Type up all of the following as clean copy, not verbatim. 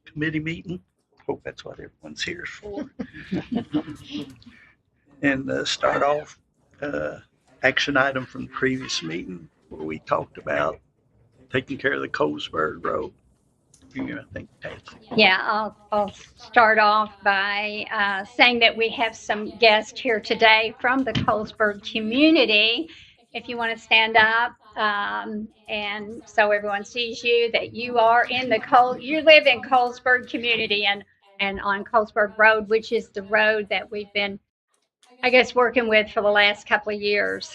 committee meeting. Hope that's what everyone's here for. And start off action item from the previous meeting where we talked about taking care of the Colesburg Road. I think Patsy. Yeah, I'll start off by saying that we have some guests here today from the Colesburg community. If you want to stand up, and so everyone sees you, that you are in you live in Colesburg community and on Colesburg Road, which is the road that we've been, I guess, working with for the last couple of years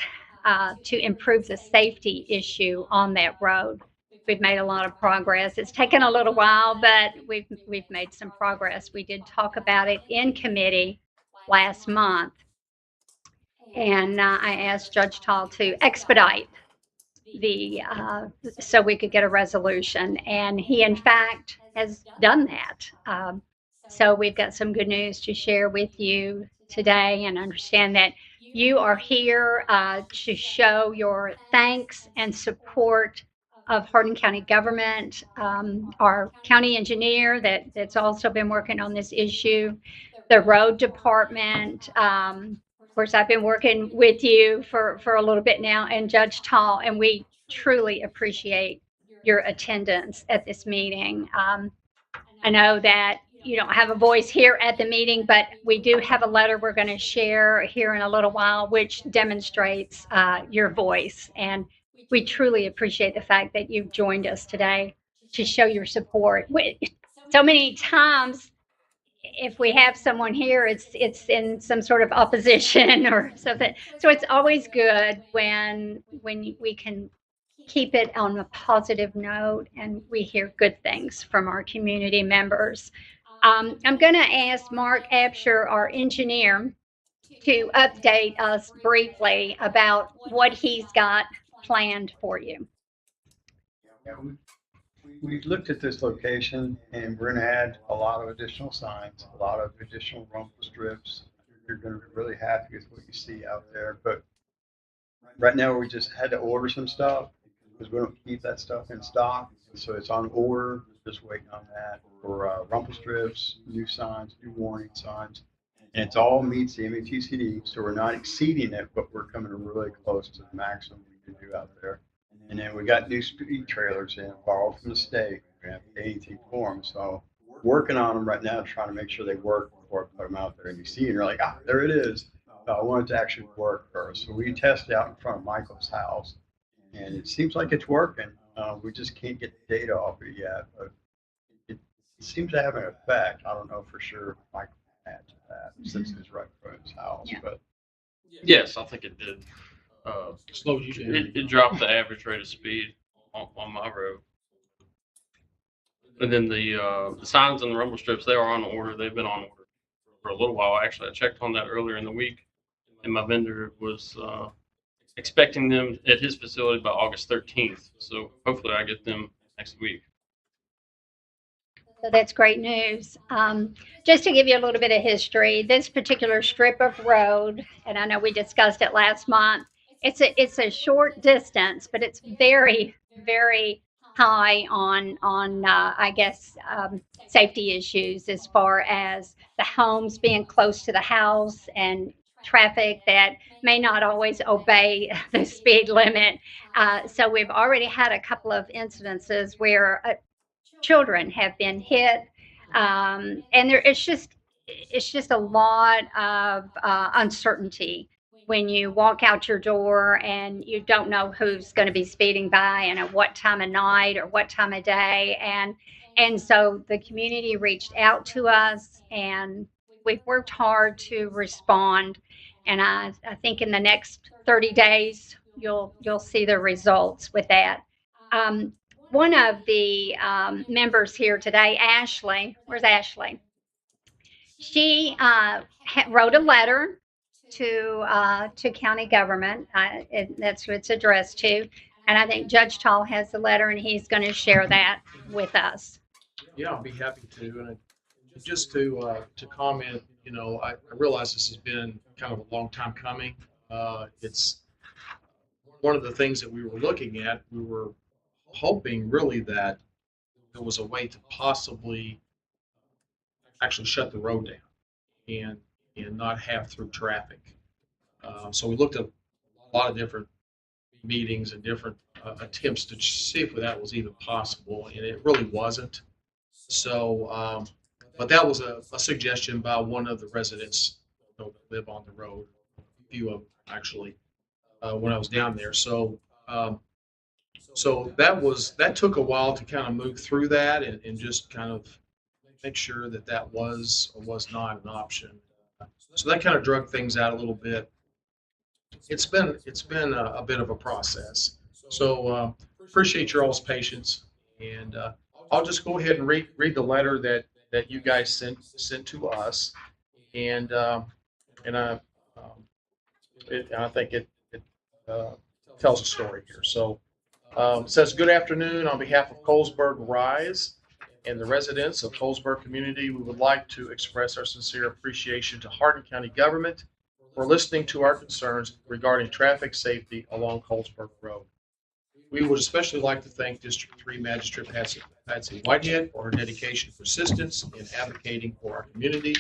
to improve the safety issue on that road. We've made a lot of progress. It's taken a little while, but we've made some progress. We did talk about it in committee last month, and I asked Judge Taul to expedite so we could get a resolution, and he in fact has done that. So we've got some good news to share with you today, and understand that you are here to show your thanks and support of Hardin County government, our county engineer that's also been working on this issue, the road department. Of course, I've been working with you for a little bit now, and Judge Taul, and we truly appreciate your attendance at this meeting. I know that you don't have a voice here at the meeting, but we do have a letter we're going to share here in a little while, which demonstrates your voice. And we truly appreciate the fact that you've joined us today to show your support. So many times, if we have someone here, it's in some sort of opposition or something. So it's always good when we can keep it on a positive note and we hear good things from our community members. I'm going to ask Mark Absher, our engineer, to update us briefly about what he's got planned for you. Yeah, we looked at this location, and we're going to add a lot of additional signs, a lot of additional rumble strips. You're going to be really happy with what you see out there. But right now, we just had to order some stuff because we don't keep that stuff in stock. So it's on order, just waiting on that for rumble strips, new signs, new warning signs. And it all meets the MATCD, so we're not exceeding it, but we're coming really close to the maximum we can do out there. And then we got new speed trailers in, borrowed from the state. We have to pay anything for them. So working on them right now, trying to make sure they work before I put them out there. And you see, and you're like, there it is. I want it to actually work first. So we tested out in front of Michael's house, and it seems like it's working. We just can't get the data off it yet, but it seems to have an effect. I don't know for sure if Michael can add to that since it's right in front of his house. Yeah. But yes, I think it did. Slowed you down. It dropped the average rate of speed on my road. And then the signs and the rumble strips, they are on order. They've been on order for a little while. Actually, I checked on that earlier in the week, and my vendor was expecting them at his facility by August 13th. So hopefully I get them next week. So that's great news. Just to give you a little bit of history, this particular strip of road, and I know we discussed it last month, it's a short distance, but it's very, very high on I guess, safety issues as far as the homes being close to the house and traffic that may not always obey the speed limit. So we've already had a couple of incidences where children have been hit, and it's just a lot of uncertainty when you walk out your door and you don't know who's going to be speeding by and at what time of night or what time of day. And so the community reached out to us, and we've worked hard to respond. And I think in the next 30 days, you'll see the results with that. One of the members here today, Ashley, where's Ashley? She wrote a letter to county government. That's who it's addressed to. And I think Judge Taul has the letter, and he's going to share that with us. Yeah, I'll be happy to. And just to comment, I realize this has been kind of a long time coming. It's one of the things that we were looking at. We were hoping really that there was a way to possibly actually shut the road down and not have through traffic. So we looked at a lot of different meetings and different attempts to see if that was even possible, and it really wasn't. So, but that was a suggestion by one of the residents that live on the road, a few of them actually, when I was down there. So, so that took a while to kind of move through that and just kind of make sure that was or was not an option. So that kind of drug things out a little bit. It's been a bit of a process. So appreciate your all's patience, and I'll just go ahead and read the letter that you guys sent to us, and I think it tells a story here. So it says, "Good afternoon. On behalf of Colesburg Rise and the residents of Colesburg community, we would like to express our sincere appreciation to Hardin County government for listening to our concerns regarding traffic safety along Colesburg Road. We would especially like to thank District 3 Magistrate Patsy Whitehead for her dedication and persistence in advocating for our community,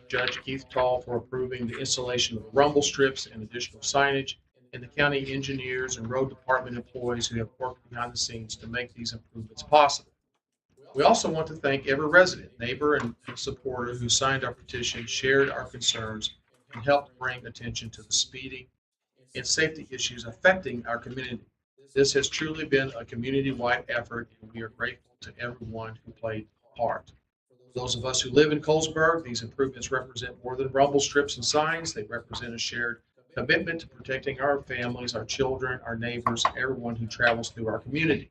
Judge Keith Taul for approving the installation of the rumble strips and additional signage, and the county engineers and road department employees who have worked behind the scenes to make these improvements possible. We also want to thank every resident, neighbor, and supporter who signed our petition, shared our concerns, and helped bring attention to the speeding and safety issues affecting our community. This has truly been a community-wide effort, and we are grateful to everyone who played a part. For those of us who live in Colesburg, these improvements represent more than rumble strips and signs. They represent a shared commitment to protecting our families, our children, our neighbors, everyone who travels through our community.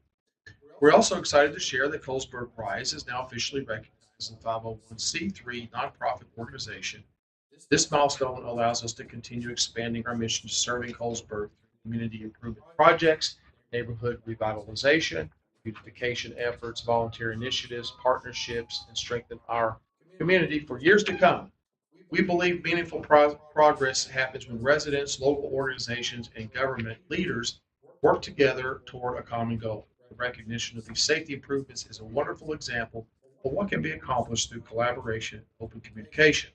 We're also excited to share that Colesburg Rise is now officially recognized as a 501c3 nonprofit organization. This milestone allows us to continue expanding our mission to serving Colesburg through community improvement projects, neighborhood revitalization, beautification efforts, volunteer initiatives, partnerships, and strengthen our community for years to come. We believe meaningful progress happens when residents, local organizations, and government leaders work together toward a common goal. The recognition of these safety improvements is a wonderful example of what can be accomplished through collaboration and open communication.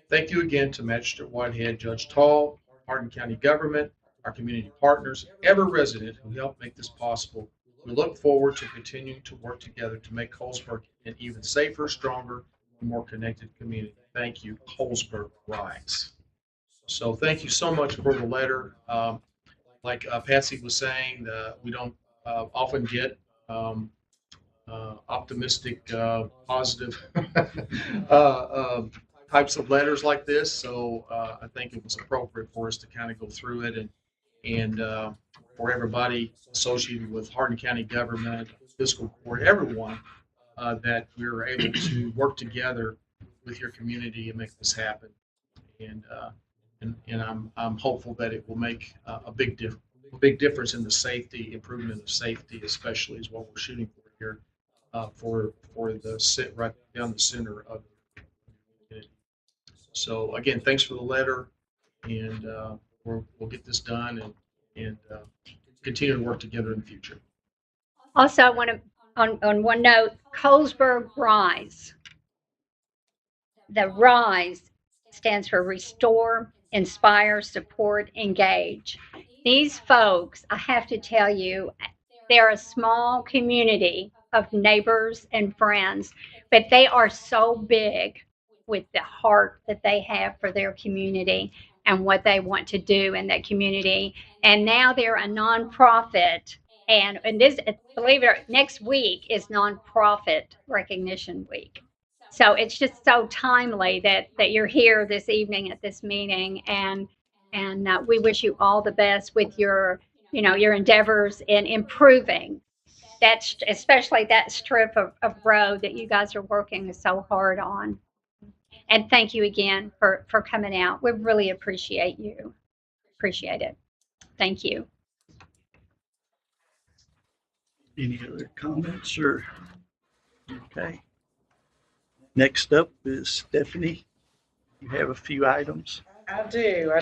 Thank you again to Magistrate Whitehead, Judge Taul, Hardin County government, our community partners, every resident who helped make this possible. We look forward to continuing to work together to make Colesburg an even safer, stronger, and more connected community. Thank you, Colesburg Rise. So thank you so much for the letter. Like Patsy was saying, we don't often get optimistic, positive types of letters like this. So I think it was appropriate for us to kind of go through it and for everybody associated with Hardin County government, fiscal court, everyone, that we were able to work together with your community and make this happen. And I'm hopeful that it will make a big difference in the safety, improvement of safety, especially is what we're shooting for here, for the sit right down the center of the community. So again, thanks for the letter, and we'll get this done and continue to work together in the future. Also, I want to, on one note, Colesburg Rise. The RISE stands for Restore, Inspire, Support, Engage. These folks, I have to tell you, they're a small community of neighbors and friends, but they are so big with the heart that they have for their community and what they want to do in that community. And now they're a nonprofit. And this, believe it or not, next week is Nonprofit Recognition Week. So it's just so timely that you're here this evening at this meeting, and we wish you all the best with your endeavors in improving that, especially that strip of road that you guys are working so hard on. And thank you again for coming out. We really appreciate you. Appreciate it. Thank you. Any other comments or? Okay. Next up is Stephanie. You have a few items. I do.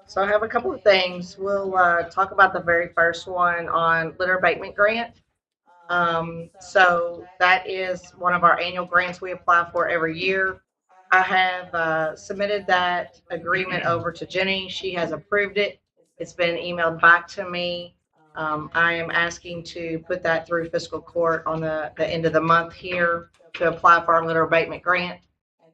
So I have a couple of things. We'll talk about the very first one on litter abatement grant. So that is one of our annual grants we apply for every year. I have submitted that agreement over to Jenny. She has approved it. It's been emailed back to me. I am asking to put that through fiscal court on the end of the month here to apply for our litter abatement grant.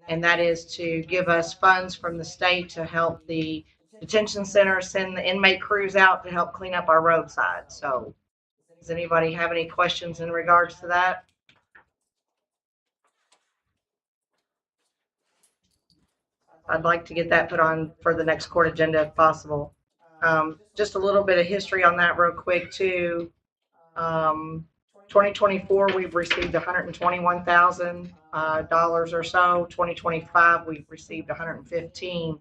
And that is to give us funds from the state to help the detention center send the inmate crews out to help clean up our roadside. So does anybody have any questions in regards to that? I'd like to get that put on for the next court agenda if possible. Just a little bit of history on that real quick too. 2024, we've received $121,000 or so. 2025, we've received 115,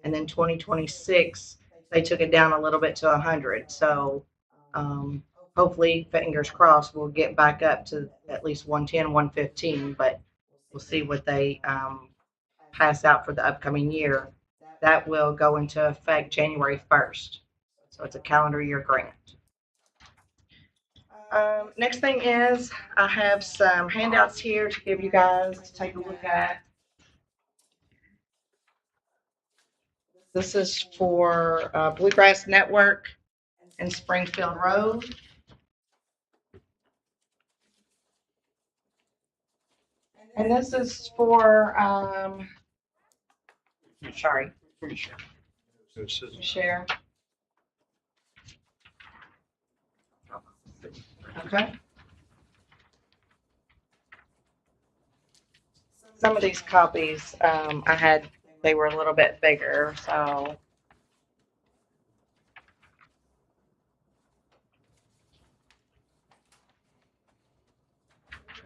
and then 2026, they took it down a little bit to 100. So hopefully, fingers crossed, we'll get back up to at least 110, 115, but we'll see what they pass out for the upcoming year. That will go into effect January 1st. So it's a calendar year grant. Next thing is I have some handouts here to give you guys to take a look at. This is for Bluegrass Network and Springfield Road. And this is for, sorry, share. Okay. Some of these copies they were a little bit bigger, so.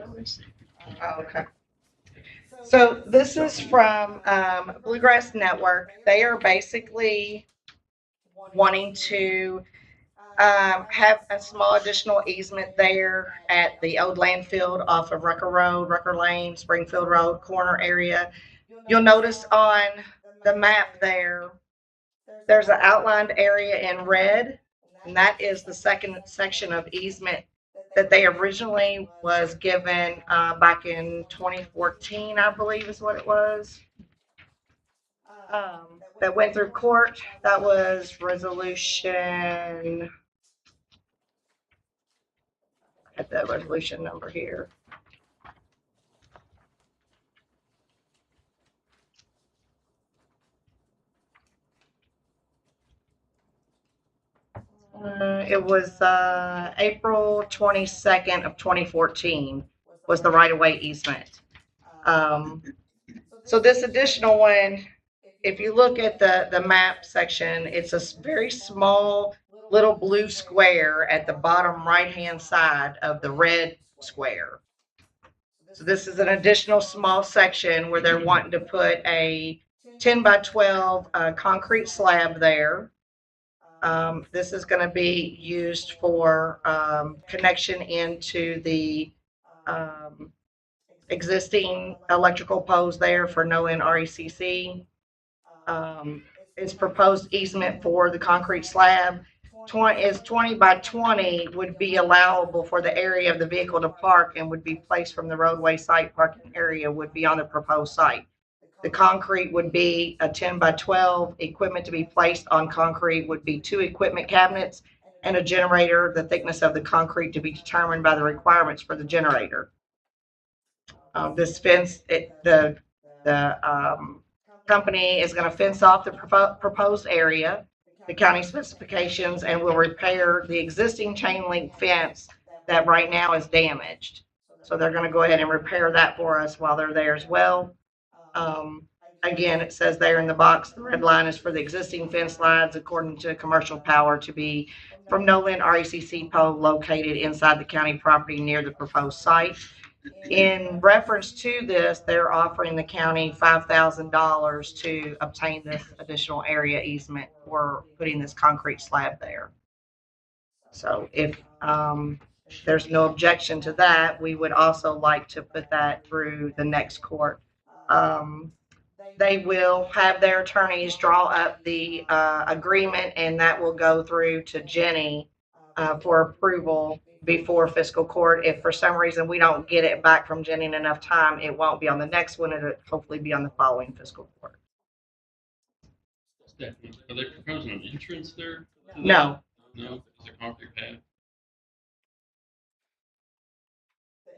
Oh, okay. So this is from Bluegrass Network. They are basically wanting to have a small additional easement there at the old landfill off of Rucker Road, Rucker Lane, Springfield Road corner area. You'll notice on the map there, there's an outlined area in red, and that is the second section of easement that they originally was given back in 2014, I believe is what it was. That went through court. That was resolution. At the resolution number here. It was April 22nd of 2014 was the right-of-way easement. So this additional one, if you look at the map section, it's a very small little blue square at the bottom right-hand side of the red square. So this is an additional small section where they're wanting to put a 10 by 12 concrete slab there. This is going to be used for connection into the existing electrical poles there for no-in RECC. Its proposed easement for the concrete slab is 20 by 20 would be allowable for the area of the vehicle to park and would be placed from the roadway site parking area would be on the proposed site. The concrete would be a 10 by 12. Equipment to be placed on concrete would be 2 equipment cabinets and a generator. The thickness of the concrete to be determined by the requirements for the generator. This fence, the company is going to fence off the proposed area, the county specifications, and will repair the existing chain link fence that right now is damaged. So they're going to go ahead and repair that for us while they're there as well. Again, it says there in the box, the red line is for the existing fence lines according to commercial power to be from no-in RECC pole located inside the county property near the proposed site. In reference to this, they're offering the county $5,000 to obtain this additional area easement for putting this concrete slab there. So if there's no objection to that, we would also like to put that through the next court. They will have their attorneys draw up the agreement, and that will go through to Jenny for approval before fiscal court. If for some reason we don't get it back from Jenny in enough time, it won't be on the next one. It'll hopefully be on the following fiscal court. Stephanie, are they proposing an entrance there? No, No, it's a concrete pad.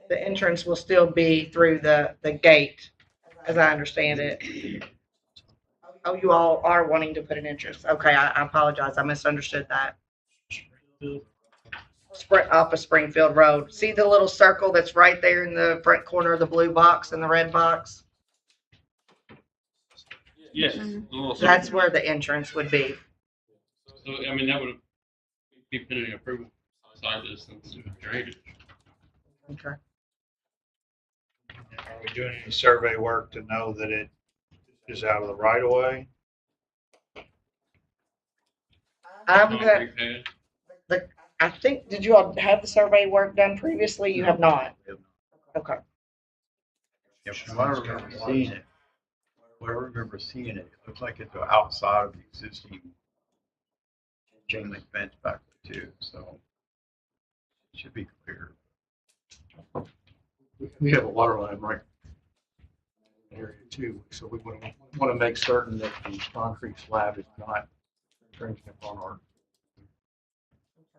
the entrance will still be through the gate, as I understand it. Oh, you all are wanting to put an entrance. Okay, I apologize. I misunderstood that. Off of Springfield Road. See the little circle that's right there in the front corner of the blue box and the red box? Yes. That's where the entrance would be. So, I mean, that would be pending approval side distance drainage. Okay. Are we doing any survey work to know that it is out of the right of way? Concrete pad. I think, did you all have the survey work done previously? You have not. Okay. Yeah, from what I remember seeing it, it looks like it's outside of the existing chain link fence back there too, so it should be clear. We have a water line right in the area too, so we want to make certain that the concrete slab is not infringing upon our.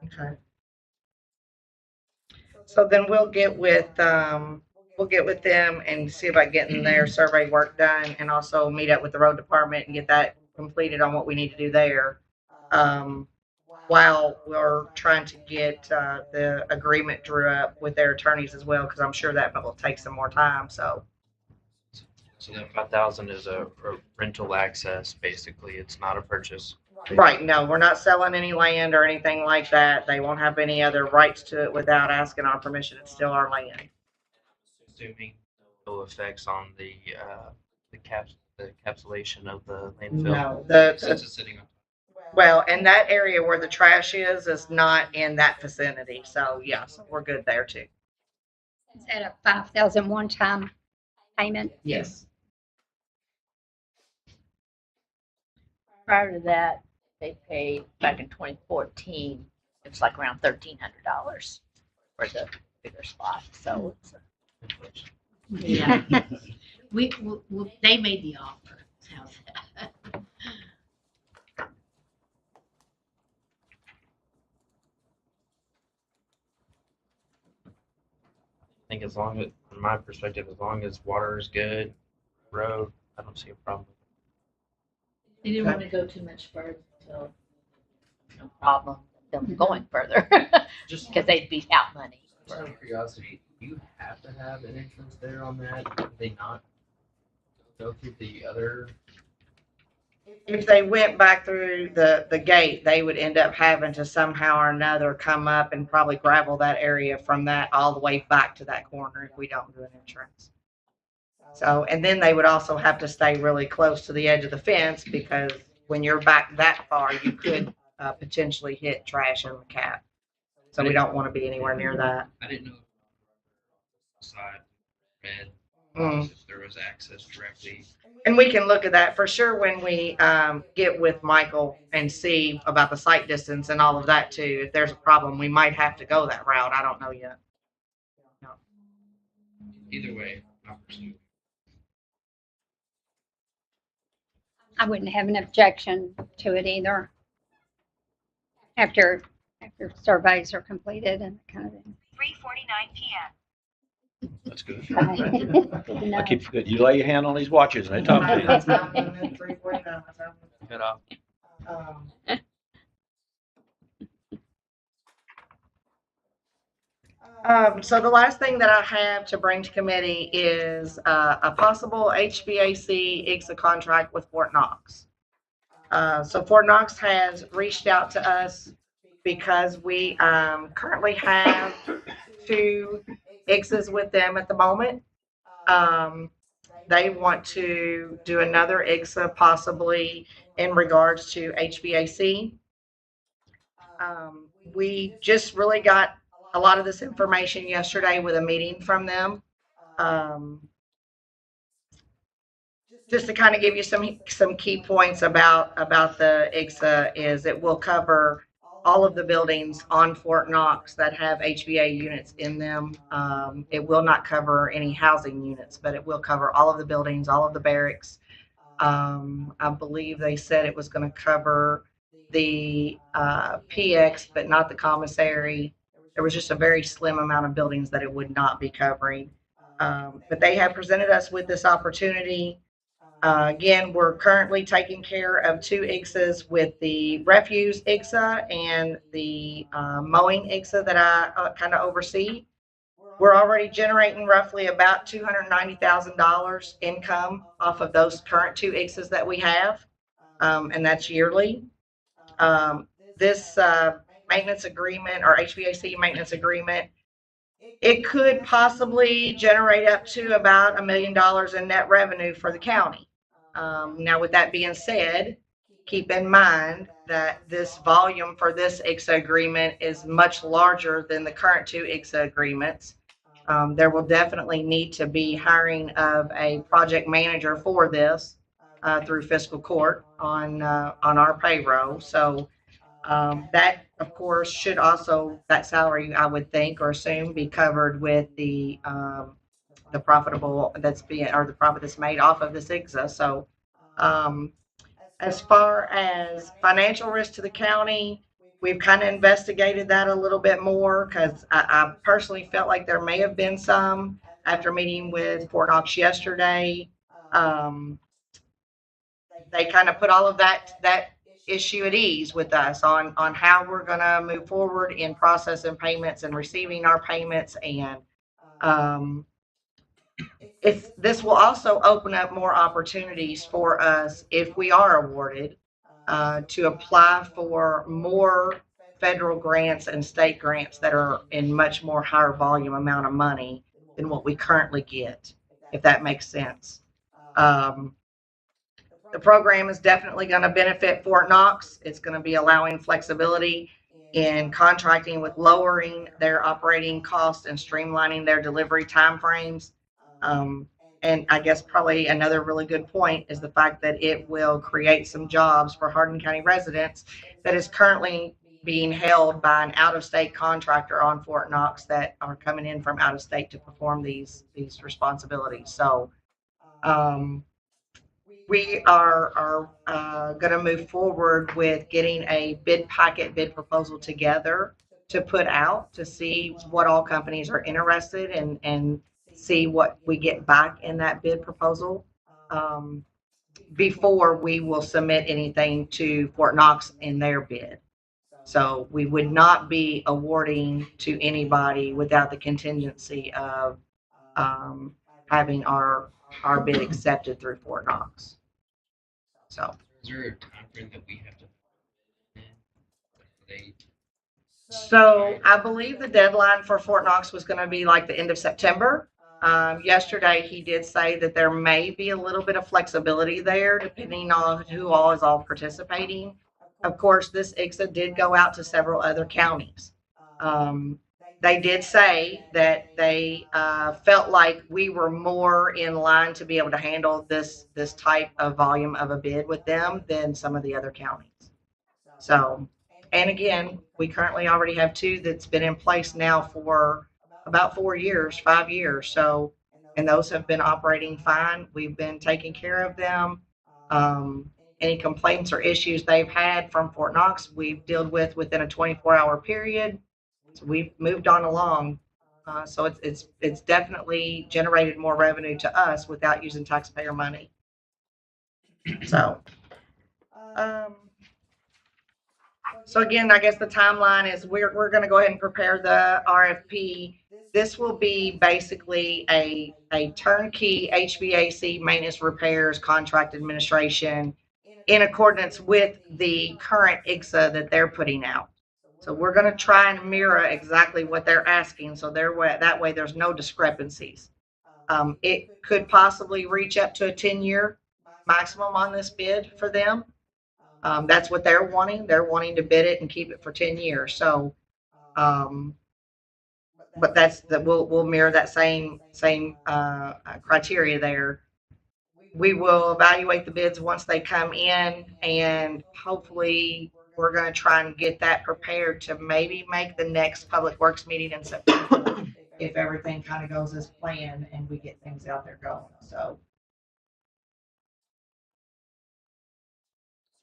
Okay. So then we'll get with them and see about getting their survey work done, and also meet up with the road department and get that completed on what we need to do there. While we're trying to get the agreement drew up with their attorneys as well, because I'm sure that will take some more time. So that 5,000 is a rental access, basically. It's not a purchase. right, no, we're not selling any land or anything like that. They won't have any other rights to it without asking our permission. It's still our land. Assuming no effects on the encapsulation of the landfill. No, Since it's sitting on. well, and that area where the trash is not in that vicinity. So yeah, so we're good there too. Is that a 5,000 one-time payment? Yes. Prior to that, they paid back in 2014. It's like around $1,300 for the bigger spot. So it's Yeah. we they made the offer. How's that? I think from my perspective, as long as water is good, road, I don't see a problem. They didn't want to go too much further until no problem them going further Just because they'd be out money. out of curiosity, do you have to have an entrance there on that? Could they not go through the other? If they went back through the gate, they would end up having to somehow or another come up and probably gravel that area from that all the way back to that corner if we don't do an entrance. So, and then they would also have to stay really close to the edge of the fence, because when you're back that far, you could potentially hit trash in the cap. So we don't want to be anywhere near that. I didn't know side red if there was access directly. And we can look at that for sure when we get with Michael and see about the site distance and all of that too. If there's a problem, we might have to go that route. I don't know yet. No. Either way, I'll pursue. I wouldn't have an objection to it either. After surveys are completed and that kind of thing. 3:49 p.m. That's good. Good to know. I keep forgetting. You lay your hand on these watches and they talk to you. Cut off. So the last thing that I have to bring to committee is a possible HVAC ICSA contract with Fort Knox. So Fort Knox has reached out to us because we currently have 2 ICSAs with them at the moment. They want to do another ICSA possibly in regards to HVAC. We just really got a lot of this information yesterday with a meeting from them. Just to kind of give you some key points about the ICSA is it will cover all of the buildings on Fort Knox that have HVA units in them. It will not cover any housing units, but it will cover all of the buildings, all of the barracks. I believe they said it was going to cover the PX, but not the commissary. There was just a very slim amount of buildings that it would not be covering. But they have presented us with this opportunity. Again, we're currently taking care of 2 ICSAs with the refuse ICSA and the mowing ICSA that I kind of oversee. We're already generating roughly about $290,000 income off of those current 2 ICSAs that we have, and that's yearly. This maintenance agreement or HVAC maintenance agreement, it could possibly generate up to about $1 million in net revenue for the county. Now, with that being said, keep in mind that this volume for this ICSA agreement is much larger than the current 2 ICSA agreements. There will definitely need to be hiring of a project manager for this through fiscal court on our payroll. So that, of course, should also, that salary, I would think or assume, be covered with the profitable that's being, or the profit that's made off of this ICSA. So as far as financial risk to the county, we've kind of investigated that a little bit more because I personally felt like there may have been some after meeting with Fort Knox yesterday. They kind of put all of that issue at ease with us on how we're going to move forward in processing payments and receiving our payments. And this will also open up more opportunities for us if we are awarded to apply for more federal grants and state grants that are in much more higher volume amount of money than what we currently get, if that makes sense. The program is definitely going to benefit Fort Knox. It's going to be allowing flexibility in contracting with lowering their operating costs and streamlining their delivery timeframes. And I guess probably another really good point is the fact that it will create some jobs for Hardin County residents that is currently being held by an out-of-state contractor on Fort Knox that are coming in from out of state to perform these responsibilities. So we are going to move forward with getting a bid packet, bid proposal together to put out to see what all companies are interested in and see what we get back in that bid proposal before we will submit anything to Fort Knox in their bid. So we would not be awarding to anybody without the contingency of having our bid accepted through Fort Knox. So is there a time frame that we have to So I believe the deadline for Fort Knox was going to be like the end of September. Yesterday, he did say that there may be a little bit of flexibility there, depending on who all is participating. Of course, this ICSA did go out to several other counties. They did say that they felt like we were more in line to be able to handle this type of volume of a bid with them than some of the other counties. So, and again, we currently already have 2 that's been in place now for about 4 years, 5 years. So, and those have been operating fine. We've been taking care of them. Any complaints or issues they've had from Fort Knox, we've dealt with within a 24-hour period. So we've moved on along. So it's definitely generated more revenue to us without using taxpayer money. So, so again, I guess the timeline is we're going to go ahead and prepare the RFP. This will be basically a turnkey HVAC maintenance repairs contract administration in accordance with the current ICSA that they're putting out. So we're going to try and mirror exactly what they're asking, so that way there's no discrepancies. It could possibly reach up to a 10-year maximum on this bid for them. That's what they're wanting. They're wanting to bid it and keep it for 10 years. So, but we'll mirror that same criteria there. We will evaluate the bids once they come in, and hopefully we're gonna try and get that prepared to maybe make the next Public Works meeting in September if everything kind of goes as planned and we get things out there going. So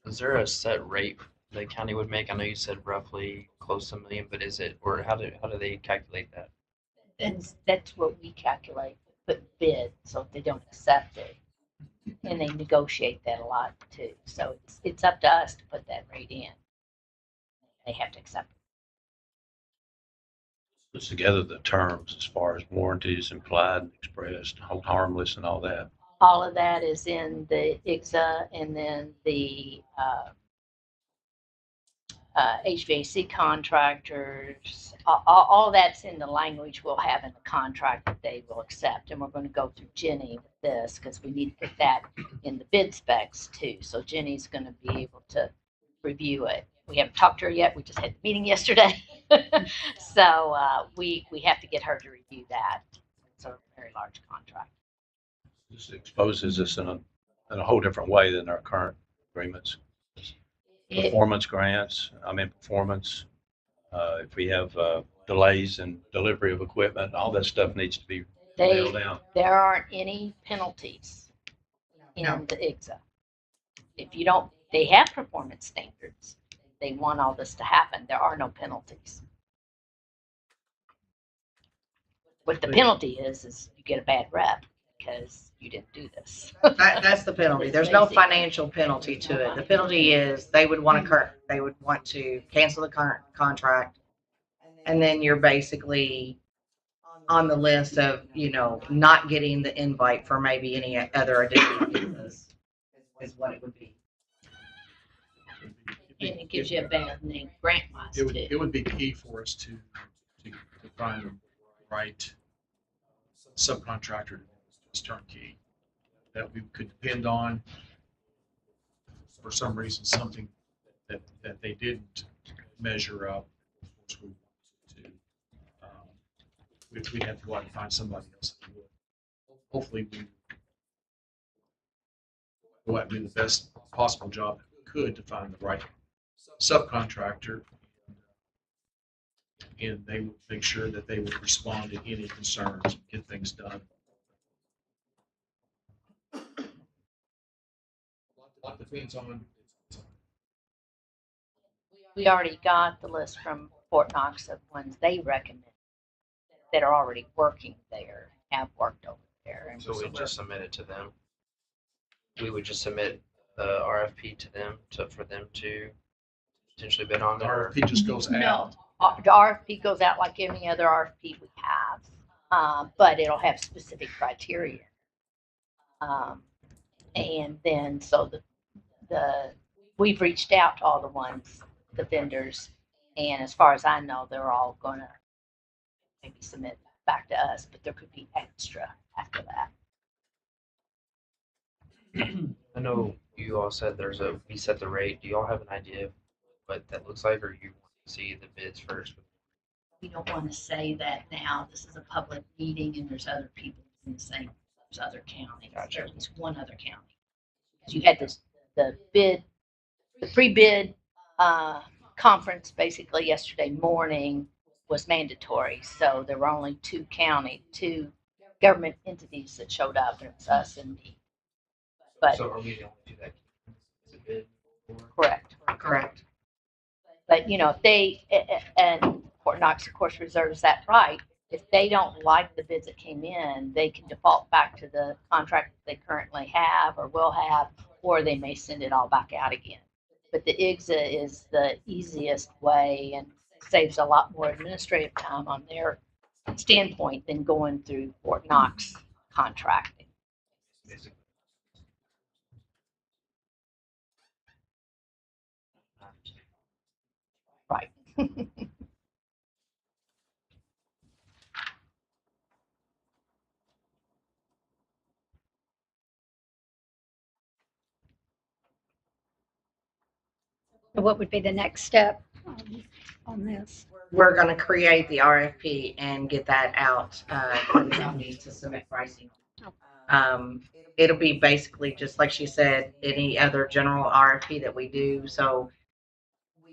Is there a set rate the county would make? I know you said roughly close to $1 million, but is it, or how do they calculate that? That's what we calculate, put bid, so if they don't accept it. And they negotiate that a lot too. So it's up to us to put that rate in. They have to accept it. Puts together the terms as far as warranties implied and expressed, hold harmless and all that. All of that is in the IGZA, and then the HVAC contractors, all that's in the language we'll have in the contract that they will accept. And we're going to go through Jenny with this because we need to put that in the bid specs too. So Jenny's going to be able to review it. We haven't talked to her yet. We just had the meeting yesterday. So we have to get her to review that. It's a very large contract. This exposes us in a whole different way than our current agreements. Performance grants, performance. If we have delays in delivery of equipment, all that stuff needs to be nailed down. There aren't any penalties in the IGZA. If you don't, they have performance standards. They want all this to happen. There are no penalties. What the penalty is you get a bad rep because you didn't do this. that's the penalty. There's no financial penalty to it. The penalty is they would want to cancel the current contract, and then you're basically on the list of, not getting the invite for maybe any other additional business is what it would be. And it gives you a bad name grant-wise too. It would be key for us to find the right subcontractor to turnkey that we could depend on. For some reason, something that they didn't measure up, of course we'd have to go out and find somebody else that would. Hopefully we go out and do the best possible job that we could to find the right subcontractor, and they would make sure that they would respond to any concerns and get things done. A lot depends on. We already got the list from Fort Knox of ones they recommend that are already working there, have worked over there. And So we just submit it to them. We would just submit the RFP to them for them to potentially bid on The it. RFP just goes out. No, the RFP goes out like any other RFP we have, but it'll have specific criteria. And then so we've reached out to all the vendors, and as far as I know, they're all going to maybe submit back to us, but there could be extra after that. I know you all said we set the rate. Do you all have an idea of what that looks like, or you want to see the bids first? We don't want to say that now. This is a public meeting, and there's other people in the same, there's other counties. Gotcha. There's at least one other county. Because you had the pre-bid conference basically yesterday morning was mandatory. So there were only two government entities that showed up. It was us and me. But So are we the only two that is a bid? Correct. But, if they, and Fort Knox, of course, reserves that right. If they don't like the bids that came in, they can default back to the contract that they currently have or will have, or they may send it all back out again. But the IGZA is the easiest way and saves a lot more administrative time on their standpoint than going through Fort Knox contracting. Right. What would be the next step on this? We're going to create the RFP and get that out for the county to submit pricing. It'll be basically just like she said, any other general RFP that we do. So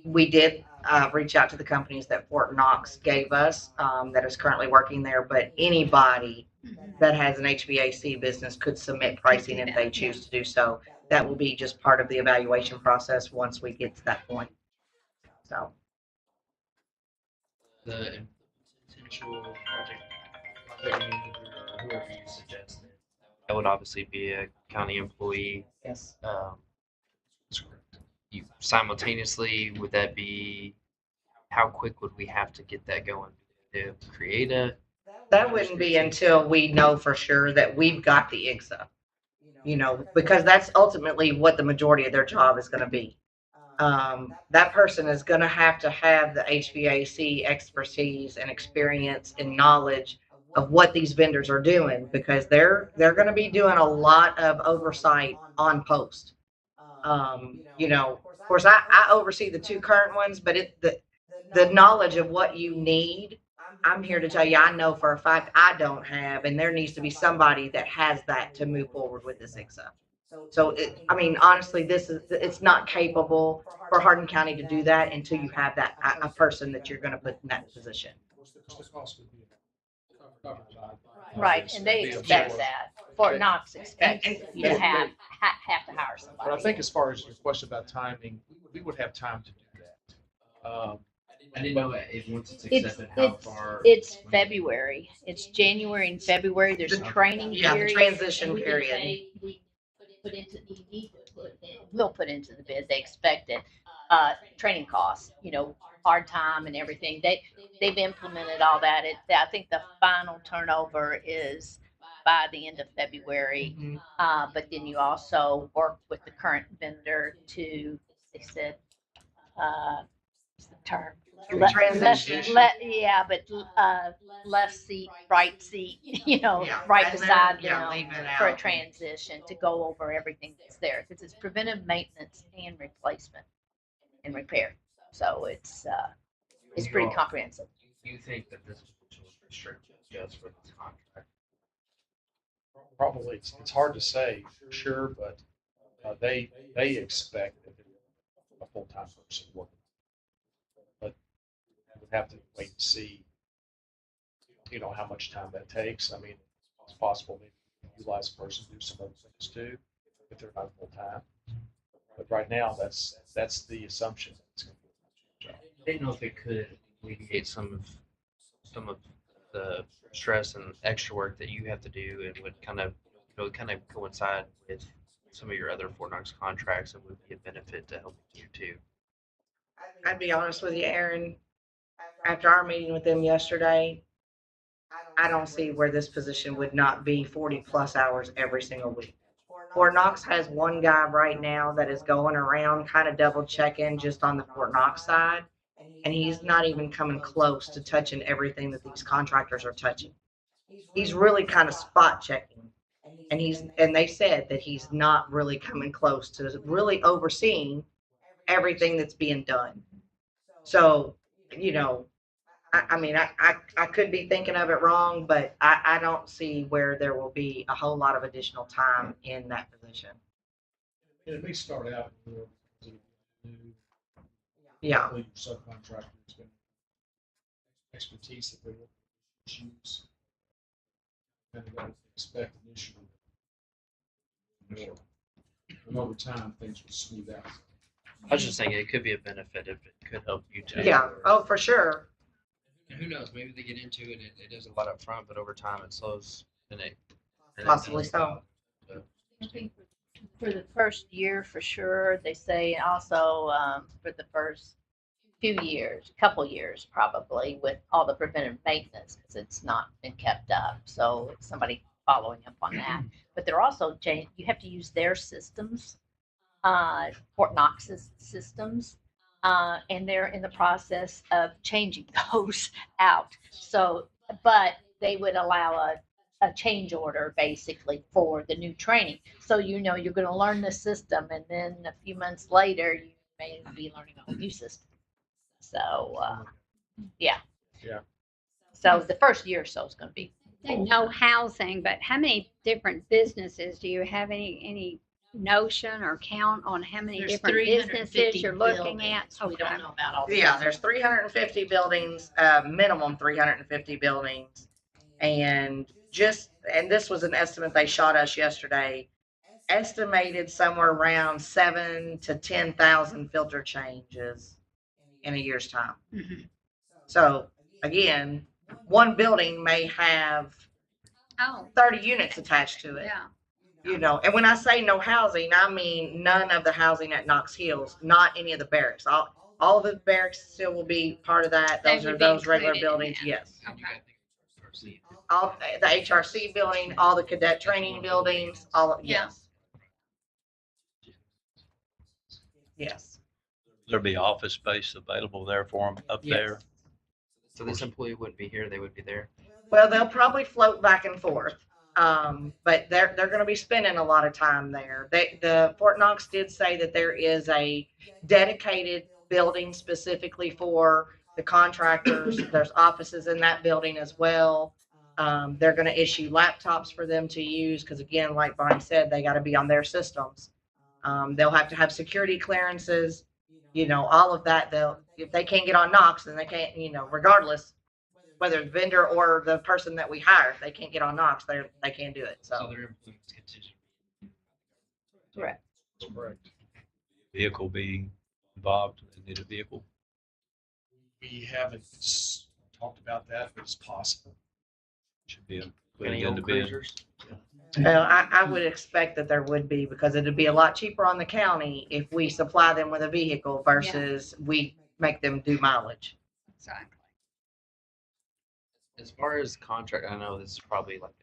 we did reach out to the companies that Fort Knox gave us that is currently working there, but anybody that has an HVAC business could submit pricing if they choose to do so. That will be just part of the evaluation process once we get to that point. So. The potential project manager or whoever you suggested, that would obviously be a county employee. Yes. You simultaneously, would that be, how quick would we have to get that going to create a? That wouldn't be until we know for sure that we've got the IGSA, because that's ultimately what the majority of their job is going to be. That person is going to have the HVAC expertise and experience and knowledge of what these vendors are doing, because they're going to be doing a lot of oversight on post. Of course, I oversee the two current ones, but the knowledge of what you need, I'm here to tell you, I know for a fact I don't have, and there needs to be somebody that has that to move forward with this IGSA. So, honestly, it's not capable for Hardin County to do that until you have that a person that you're going to put in that position. Right, and they expect that. Fort Knox expects you to have to hire somebody. But I think as far as your question about timing, we would have time to do that. I didn't know if once it's accepted, how far. It's February. It's January and February. There's a training period. The transition period. We'll put into the bid. They expect it. Training costs, hard time and everything. They've implemented all that. I think the final turnover is by the end of February. Mm-hmm. But then you also work with the current vendor to, they said, what's the term? Transition. Left seat, right seat, right beside them for a out. transition to go over everything that's there, because it's preventive maintenance and replacement and repair. So it's pretty comprehensive. Do you think that this potential is restricted just for this contract? Probably, it's hard to say for sure, but they expect that a full-time person working. But we'll have to wait and see, how much time that takes. It's possible maybe utilize a person to do some other things too, if they're not full-time. But right now, that's the assumption. I didn't know if it could alleviate some of the stress and extra work that you have to do, and would kind of coincide with some of your other Fort Knox contracts, and would be a benefit to help you too. I'd be honest with you, Aaron. After our meeting with them yesterday, I don't see where this position would not be 40 plus hours every single week. Fort Knox has one guy right now that is going around kind of double checking just on the Fort Knox side, and he's not even coming close to touching everything that these contractors are touching. He's really kind of spot checking, and they said that he's not really coming close to really overseeing everything that's being done. So, I could be thinking of it wrong, but I don't see where there will be a whole lot of additional time in that position. It may start out with new. Yeah. Subcontractors, expertise that they will use. And they expect initially more. And over time, things will smooth out. I was just saying it could be a benefit if it could help you too. Yeah. Oh, for sure. And who knows? Maybe they get into it. It does a lot up front, but over time it slows. And Possibly so. I think for the first year, for sure, they say, and also for the first couple years probably, with all the preventive maintenance, because it's not been kept up. So it's somebody following up on that. But they're also, you have to use their systems, Fort Knox's systems, and they're in the process of changing those out. So, but they would allow a change order basically for the new training. So you're going to learn the system, and then a few months later you may be learning a whole new system. So yeah. So the first year or so is going to be No housing, but how many different businesses do you have? Any notion or count on how many There's different 350 businesses you're looking at? buildings. We don't know about all. Yeah, there's 350 buildings, minimum 350 buildings. And this was an estimate they shot us yesterday, estimated somewhere around 7 to 10,000 filter changes in a year's time. Mhm. So again, one building may have Oh, 30 units attached to it. yeah. You know, and when I say no housing, I mean none of the housing at Knox Hills, not any of the barracks. All of the barracks still will be part of that. They Those are would be those regular included in buildings, that. yes. Okay. All the HRC building, all the cadet training buildings, all of, Yeah. yes. Yes. There'll be office space available there for them up Yes. there. So this employee wouldn't be here, they would be there. Well, they'll probably float back and forth. But they're going to be spending a lot of time there. The Fort Knox did say that there is a dedicated building specifically for the contractors. There's offices in that building as well. They're going to issue laptops for them to use because, again, like Bonnie said, they got to be on their systems. They'll have to have security clearances, you know, all of that. If they can't get on Knox, then they can't, you know, regardless whether the vendor or the person that we hire, if they can't get on Knox, they can't do it. So So their employees contingent. Correct. That's correct. Vehicle be involved, they need a vehicle. We haven't talked about that, but it's possible. Should be Any included in old the bid. cruisers? I would expect that there would be because it'd be a lot cheaper on the county if we supply them with a vehicle versus we make them do mileage. Exactly. As far as contract, I know this is probably like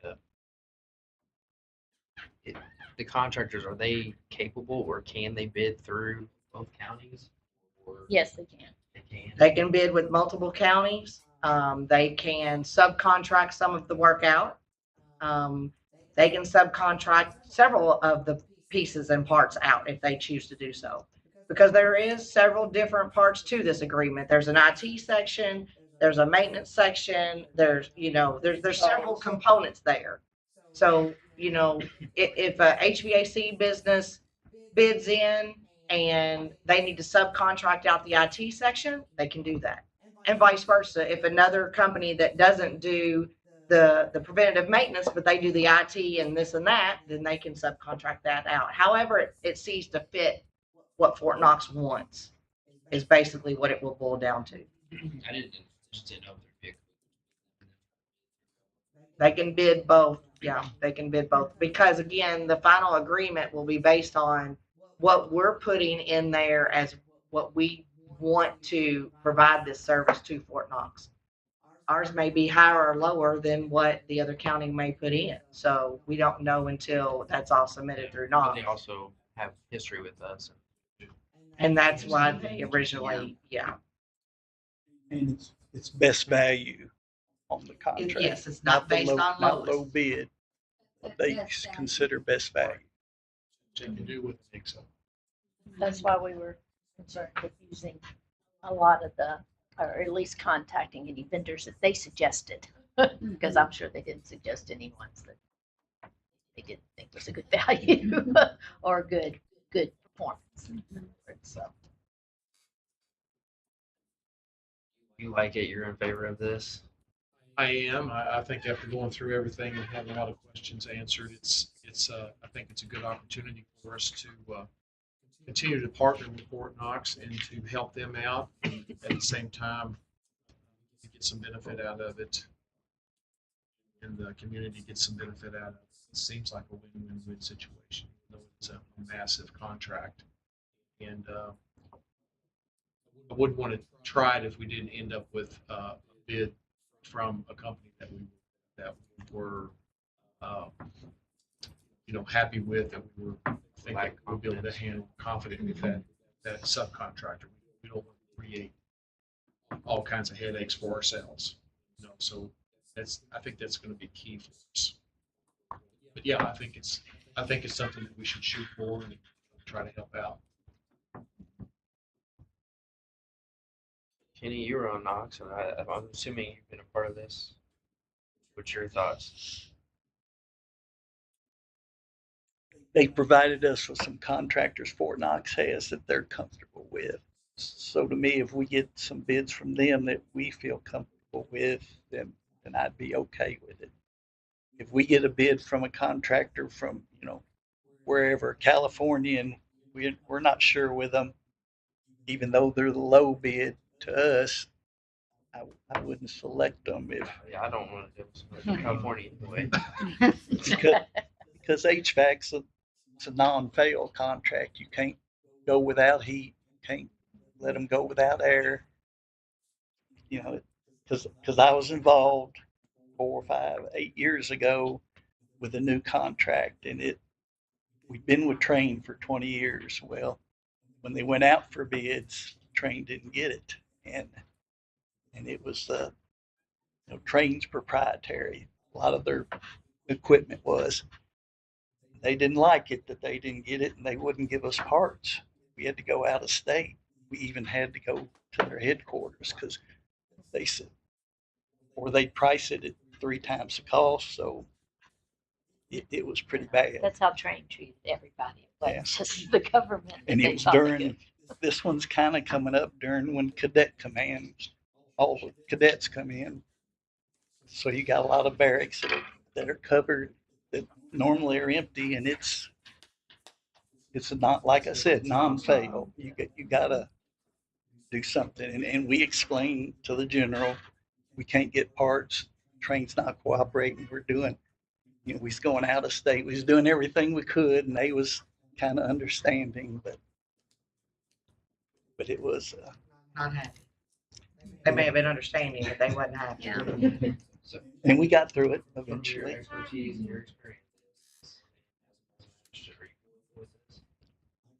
the contractors, are they capable or can they bid through both counties? Or Yes, they can. they can? They can bid with multiple counties. They can subcontract some of the work out. They can subcontract several of the pieces and parts out if they choose to do so. Because there is several different parts to this agreement. There's an IT section, there's a maintenance section, there's several components there. So, you know, if a HVAC business bids in and they need to subcontract out the IT section, they can do that. And vice versa. If another company that doesn't do the preventative maintenance, but they do the IT and this and that, then they can subcontract that out. However, it sees to fit what Fort Knox wants is basically what it will boil down to. I just didn't know their vehicle. They can bid both. Yeah, they can bid both. Because again, the final agreement will be based on what we're putting in there as what we want to provide this service to Fort Knox. Ours may be higher or lower than what the other county may put in. So we don't know until that's all submitted through But Knox. they also have history with us. And that's why they originally, yeah. And it's best value on the contract. Yes, it's not the based on not lowest. low bid. They Best value. consider best value. They can do what they think so. That's why we were concerned with using a lot of or at least contacting any vendors that they suggested. Because I'm sure they didn't suggest any ones that they didn't think was a good value or good performance. So You like it, you're in favor of this? I am. I think after going through everything and having a lot of questions answered, I think it's a good opportunity for us to continue to partner with Fort Knox and to help them out. And at the same time, to get some benefit out of it, and the community gets some benefit out of it. It seems like a win-win-win situation, though it's a massive contract. And I wouldn't want to try it if we didn't end up with a bid from a company that we were happy with, that we were thinking we'll be able to handle confidently that subcontractor. We don't want to create all kinds of headaches for ourselves, so I think that's going to be key for us. But yeah, I think it's something that we should shoot for and try to help out. Kenny, you were on Knox, and I'm assuming you've been a part of this. What's your thoughts? they provided us with some contractors Fort Knox has that they're comfortable with. So to me, if we get some bids from them that we feel comfortable with, then I'd be okay with it. If we get a bid from a contractor from, wherever, California, and we're not sure with them, even though they're the low bid to us, I wouldn't select them Yeah, I don't want to do it. California anyway. because HVAC's it's a non-fail contract. You can't go without heat. You can't let them go without air. Because I was involved 4, 5, 8 years ago with a new contract, and we'd been with Train for 20 years. Well, when they went out for bids, Train didn't get it, and it was Train's proprietary. A lot of their equipment was. They didn't like it that they didn't get it, and they wouldn't give us parts. We had to go out of state. We even had to go to their headquarters because they said, or they'd price it at 3 times the cost. So it was pretty bad. That's how Train treated everybody. But Yeah. just the government. And they it was thought they during, this one's kind of coming up during when cadet commands, all the cadets come in. So you got a lot of barracks that are covered that normally are empty, and it's not, like I said, non-fail. You gotta do something, and we explained to the general, we can't get parts. Train's not cooperating. We're doing, we was going out of state. We was doing everything we could, and they was kind of understanding, but it was Not happy. They may have been understanding, but they wasn't happy. Yeah. and we got through it From your eventually. expertise and your experience.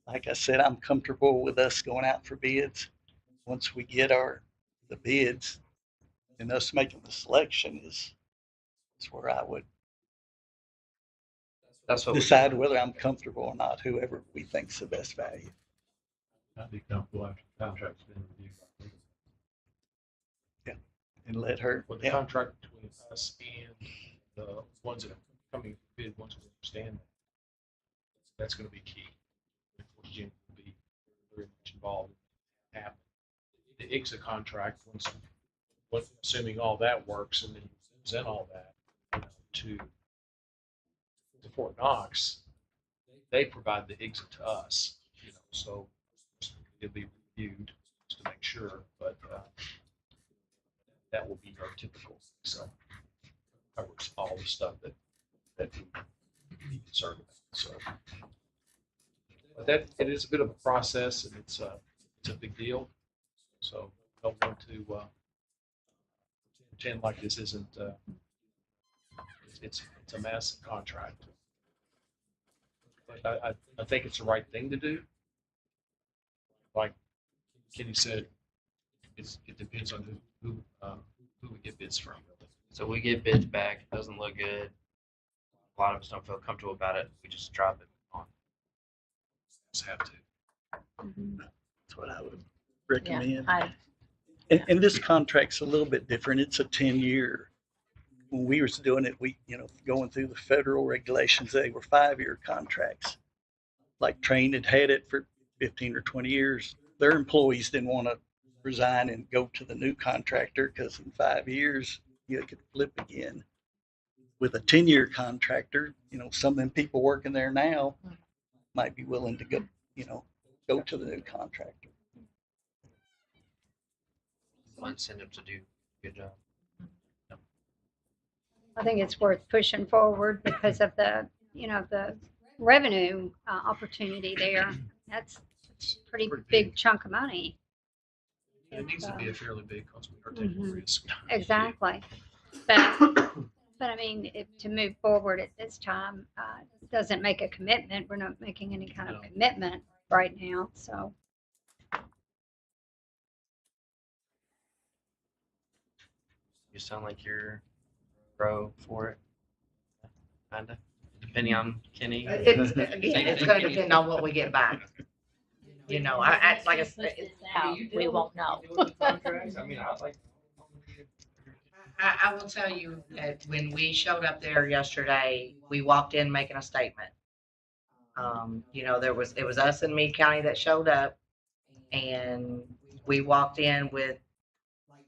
Like I said, I'm comfortable with us going out for bids. Once we get the bids, and us making the selection is where I would That's what decide whether I'm comfortable or not, whoever we think's the best value. I'd be comfortable after the contract's been reviewed. And let her, With the yeah, contract between us and the ones that are coming to bid, once we understand that, that's going to be key. Of course, Jim will be very much involved in happen. The IGSA contract, once assuming all that works, and then you present all that to Fort Knox, they provide the IGSA to us, so it'll be reviewed just to make sure, but that will be our typical. So covers all the stuff that we be concerned about. So, but it is a bit of a process, and it's a big deal. So don't want to pretend like this isn't. It's a massive contract, but I think it's the right thing to do. Like Kenny said, it depends on who we get bids from. So we get bids back, it doesn't look good. A lot of us don't feel comfortable about it. We just drop it on. Just have to. that's what I would recommend. Yeah, And this contract's a little bit different. It's a 10-year. When we was doing it, we, going through the federal regulations, they were 5-year contracts. Like Train had it for 15 or 20 years. Their employees didn't want to resign and go to the new contractor because in 5 years you could flip again. With a 10-year contractor, some of them people working there now might be willing to go to the new contractor. Incentive to do a good job. I think it's worth pushing forward because of the revenue opportunity there. That's a pretty big chunk of money. It needs to be a fairly big because we are taking risk. Exactly. But I mean, to move forward at this time doesn't make a commitment. We're not making any kind of commitment right now. So You sound like you're pro for it. Kinda. Depending on Kenny. It's going to depend on what we get back. I like I said, how we won't know. I will tell you that when we showed up there yesterday, we walked in making a statement. It was us in Meade County that showed up, and we walked in with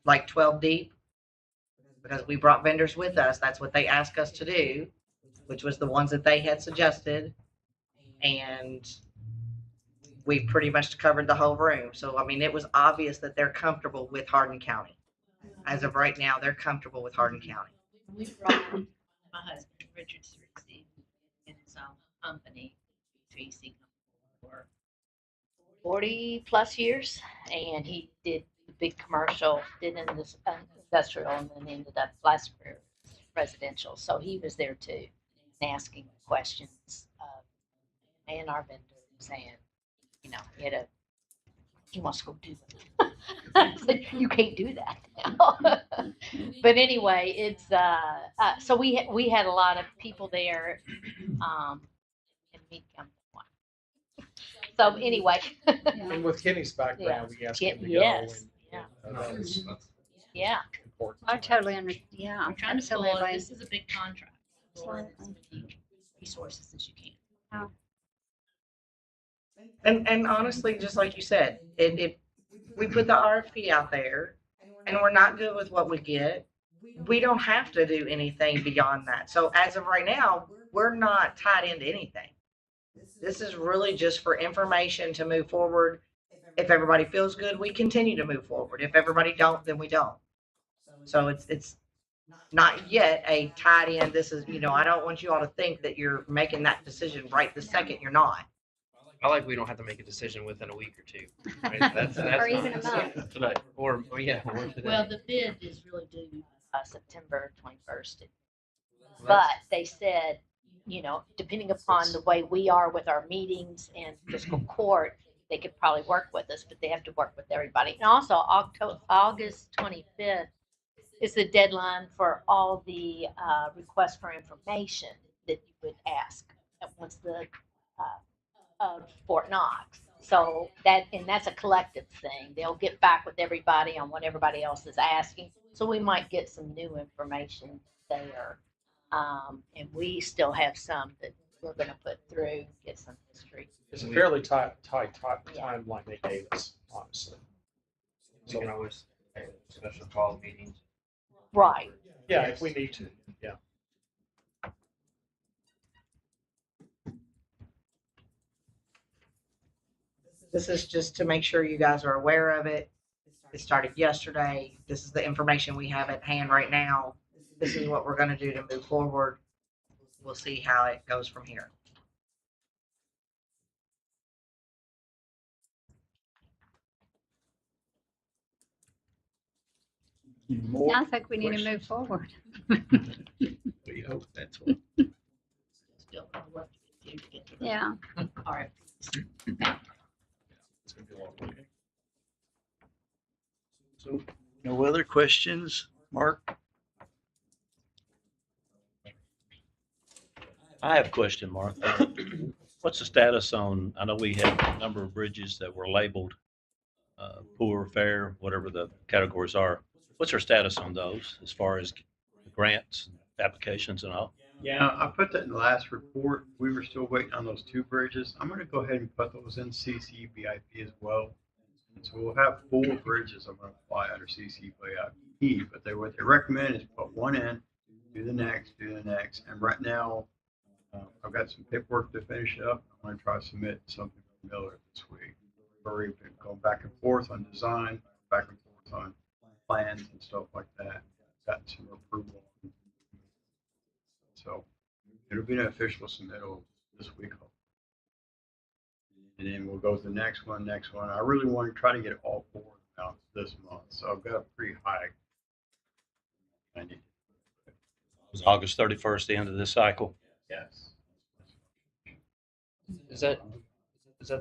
like 12 deep because we brought vendors with us. That's what they asked us to do, which was the ones that they had suggested. And we pretty much covered the whole room. So, I mean, it was obvious that they're comfortable with Hardin County. As of right now, they're comfortable with Hardin County. We brought my husband, Richard Ciresi, in his own company, HVAC for 40 plus years, and he did the big commercial, did in this industrial, and then ended up last career residential. So he was there too, and asking questions and our vendors, and he wants to go do it. I said, you can't do that now. But anyway, it's so we had a lot of people there, in Meade County. So anyway. And with Kenny's background, we asked him to go. Yes. And, Yeah. that was Yeah. important. I totally understand. Yeah, I'm trying to pull it. absolutely. This is a big contract. For as many resources as you can. And honestly, just like you said, we put the RFP out there and we're not good with what we get. We don't have to do anything beyond that. So as of right now, we're not tied into anything. This is really just for information to move forward. If everybody feels good, we continue to move forward. If everybody don't, then we don't. So it's not yet a tied in. This is, I don't want you all to think that you're making that decision right the second you're not. I like we don't have to make a decision within a week or two. Right? That's Or even a month. today. Or today. Well, the bid is really due September 21st. But they said, depending upon the way we are with our meetings and fiscal court, they could probably work with us, but they have to work with everybody. And also August 25th is the deadline for all the requests for information that you would ask once the Fort Knox. So that's a collective thing. They'll get back with everybody on what everybody else is asking. So we might get some new information there. And we still have some that we're going to put through, get some history. It's a fairly tight timeline they gave us, honestly. We can always have special call meetings. Right. Yeah, if we need to, yeah. This is just to make sure you guys are aware of it. It started yesterday. This is the information we have at hand right now. This is what we're going to do to move forward. We'll see how it goes from here. More Sounds like we need to move forward. We hope that's what. Still work to get to the Yeah. RFPs. It's going to be a long way. So, no other questions, Mark? I have a question, Martha. What's the status on, I know we had a number of bridges that were labeled poor, fair, whatever the categories are. What's our status on those as far as grants, applications and all? Yeah, I put that in the last report. We were still waiting on those 2 bridges. I'm gonna go ahead and put those in CCBIP as well. And so we'll have 4 bridges I'm gonna apply under CCBIP, but what they recommend is put 1 in, do the next, and right now, I've got some paperwork to finish up. I'm going to try to submit something from Miller this week. We've been going back and forth on design, back and forth on plans and stuff like that. Gotten some approval. So it'll be an official submittal this week. And then we'll go to the next one. I really want to try to get all 4 out this month. So I've got a pretty high. I need. Was August 31st the end of this cycle? Yes. Is that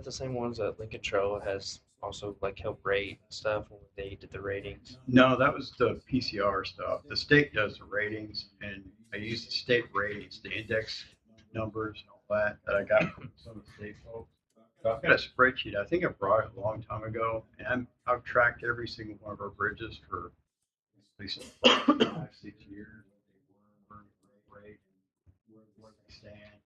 the same ones that Lincoln Trail has also like help rate and stuff when they did the ratings? No, that was the PCR stuff. The state does the ratings, and I use the state ratings, the index numbers, and all that I got from some of the state folks. So I've got a spreadsheet. I think I brought it a long time ago, and I've tracked every single one of our bridges for at least 5, 6 years. Where they were, where they stand.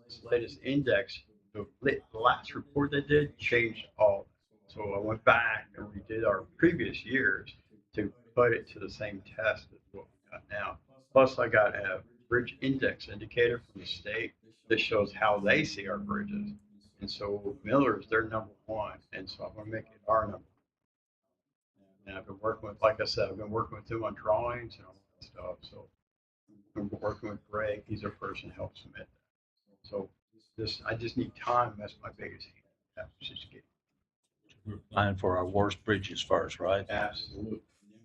this latest index, the last report they did changed all that. So I went back and redid our previous years to put it to the same test as what we got now. Plus, I got a bridge index indicator from the state that shows how they see our bridges. And so Miller's, they're number one. And so I'm going to make it our number. And I've been working with, like I said, I've been working with them on drawings and all that stuff. So I'm working with Greg. He's our person who helps submit that. So I just need time. That's my biggest handicap. Just get We're applying for our worst bridges first, right? absolutely.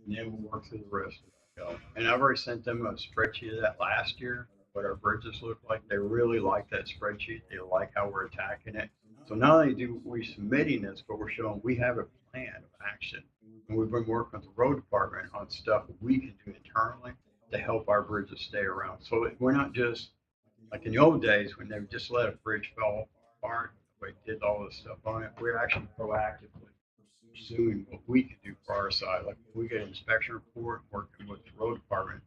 And then we'll work through the rest of it. And I've already sent them a spreadsheet of that last year, what our bridges look like. They really like that spreadsheet. They like how we're attacking it. So not only do we submitting this, but we're showing we have a plan of action. And we've been working with the road department on stuff we can do internally to help our bridges stay around. So we're not just like in the old days when they would just let a bridge fall apart. We did all this stuff on it. We're actually proactively pursuing what we can do for our side. Like we get an inspection report, working with the road department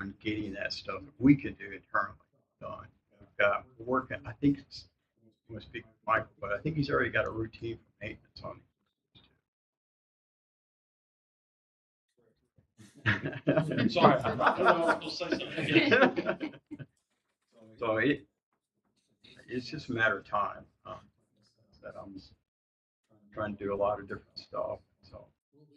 on getting that stuff that we can do internally done. We're working, I think I'm going to speak with Michael, but I think he's already got a routine for maintenance on it. Sorry, I was going to say something. So it's just a matter of time that I'm trying to do a lot of different stuff. So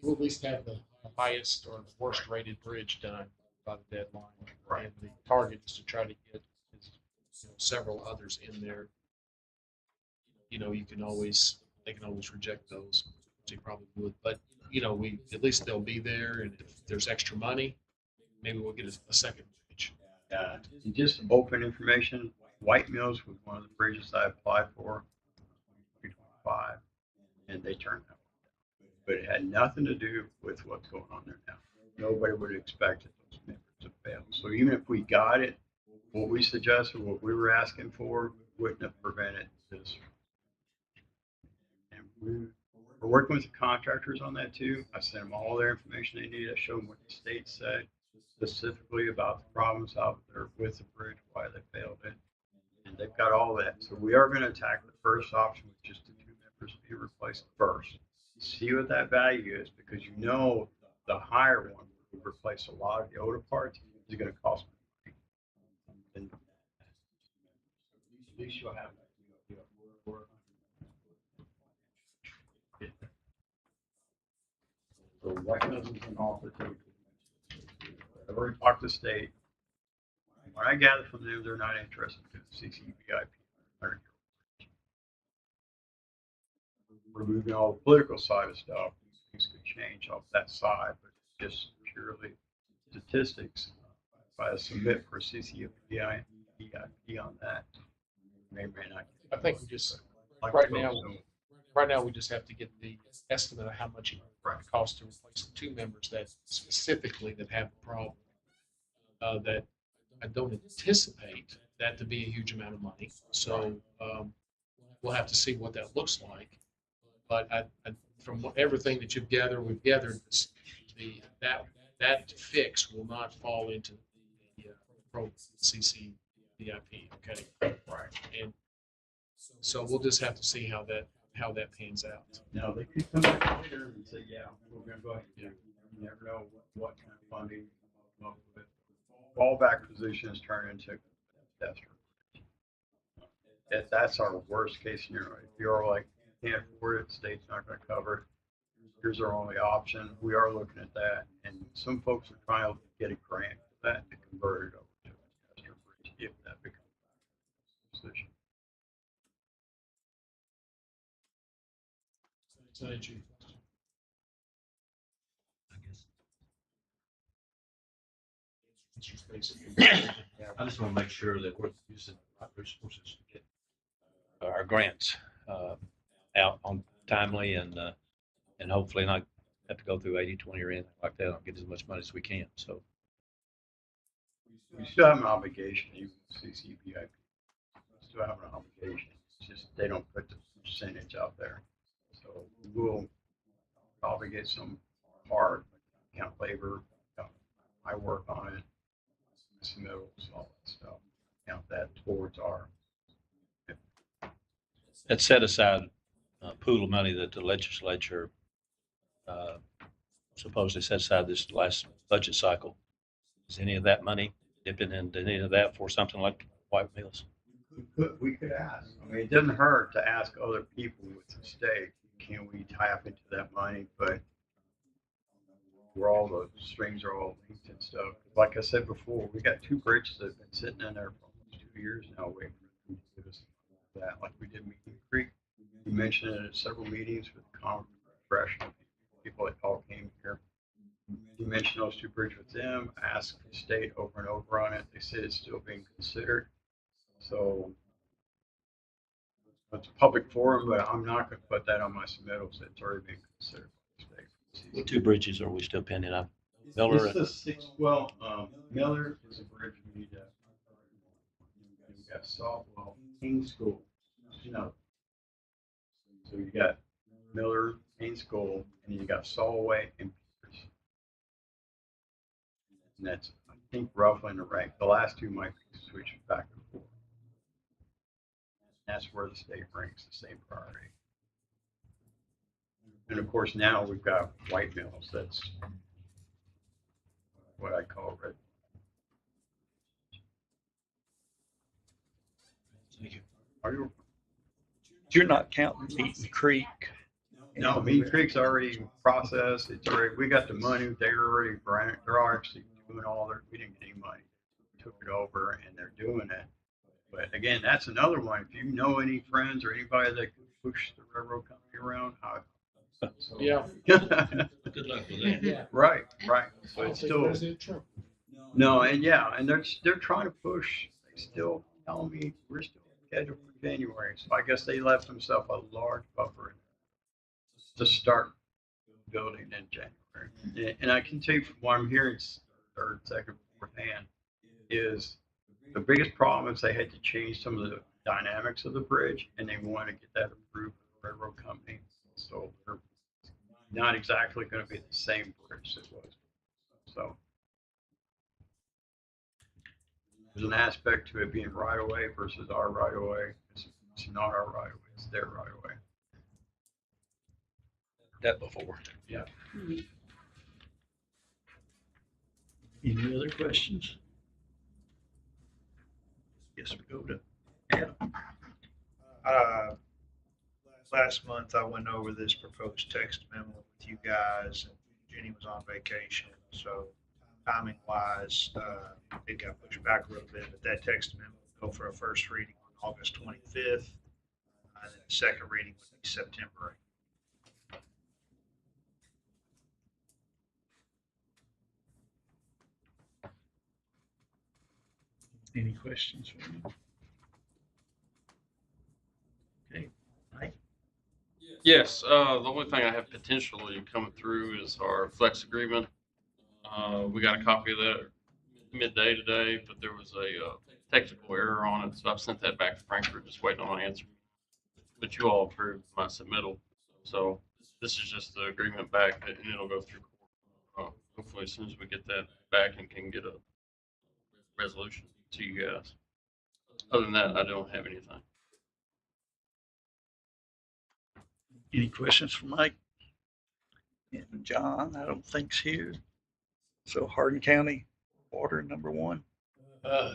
We'll at least have the highest or worst rated bridge done by the deadline. Right. And the target is to try to get several others in there. You can always, they can always reject those, which they probably would, but at least they'll be there. And if there's extra money, maybe we'll get a second bridge. and just open information, White Mills was one of the bridges I applied for in 2025, and they turned that one down. But it had nothing to do with what's going on there now. Nobody would have expected those members to fail. So even if we got it, what we suggested, what we were asking for, wouldn't have prevented this. And we're working with the contractors on that too. I sent them all their information they need. I showed them what the state said specifically about the problems out there with the bridge, why they failed it. And they've got all that. So we are going to attack the first option, which is the two members being replaced first. See what that value is, because the higher one would replace a lot of the older parts is going to cost money. And at least you'll have that. So White Mills is an offer too. I've already talked to state. What I gather from them, they're not interested in CCVIP. Removing all the political side of stuff, things could change off that side, but just purely statistics. If I submit for CCVIP on that, may not. I think we just, Like right so. now, we just have to get the estimate of how much it costs to replace the two members that specifically that have the problem. That I don't anticipate that to be a huge amount of money. So we'll have to see what that looks like. But from everything that we've gathered that fix will not fall into the CC VIP. Okay. Right. And so we'll just have to see how that pans out. Now they could come back later and say, yeah, we're going to go ahead and do it. You never know what kind of funding come up with. Fallback positions turn into disaster. That's our worst case scenario. If you're like, can't afford it, state's not going to cover it, here's our only option. We are looking at that, and some folks are trying to get a grant for that to convert it over to a disaster bridge if that becomes a position. I just want to make sure that we're using the right resources to get our grants out on timely and hopefully not have to go through 80/20 or anything like that. I'll get as much money as we can. So we still have an obligation, even CCVIP. We still have an obligation. It's just they don't put the percentage out there. So we'll probably get some hard count labor, I work on it, submittals, all that stuff. Count that towards our that set aside pool of money that the legislature supposedly set aside this last budget cycle. Is any of that money dipping into any of that for something like White Mills? We could ask. I mean, it doesn't hurt to ask other people with the state, can we tap into that money? But where all the strings are all linked and stuff. Like I said before, we got 2 bridges that have been sitting in there for almost 2 years now waiting for them to give us that, like we did Meeting Creek. We mentioned it at several meetings with congressional people that all came here. We mentioned those 2 bridges with them, asked the state over and over on it. They said it's still being considered. So it's a public forum, but I'm not going to put that on my submittals. It's already being considered by the state. What 2 bridges are we still pending on? Miller. It's the 6. Well, Miller is a bridge we need to. You got Saltwell, King School. You know. So you got Miller, King School, and you got Solway and Peters. And that's, I think, roughly in the rank. The last 2 might be switched back and forth. That's where the state ranks the same priority. And of course, now we've got White Mills. That's what I call red. Thank you. You're not counting Meeting Creek. No, Meeting Creek's already processed. It's already, we got the money. They're already, they're actually doing all their, we didn't get any money. We took it over and they're doing it. But again, that's another one. If you know any friends or anybody that can push the railroad company around, so, Yeah. Good luck with that. Yeah. Right. So it's still, no, and yeah, and they're trying to push. They still tell me we're still scheduled for January. So I guess they left themselves a large buffer to start building in January. And I can tell you from what I'm hearing, third, second, fourth hand, is the biggest problem is they had to change some of the dynamics of the bridge, and they want to get that approved by the railroad company. So they're not exactly going to be the same bridge as it was. So there's an aspect to it being right of way versus our right of way. It's not our right of way; it's their right of way. That before. Yeah. Any other questions? Yes, we go to Adam. Last month I went over this proposed text memo with you guys, and Jenny was on vacation, so timing wise, it got pushed back a little bit, but that text memo will go for a first reading on August 25th, and then the second reading would be September 8th. Any questions for me? Okay, Mike? Yes, the only thing I have potentially coming through is our flex agreement. We got a copy of that midday today, but there was a technical error on it, so I've sent that back to Frankfurt, just waiting on an answer. But you all approved my submittal, so this is just the agreement back, and it'll go through court. Hopefully, as soon as we get that back and can get a resolution to you guys. Other than that, I don't have anything. Any questions for Mike? And John, I don't think's here. So Hardin County Water number 1.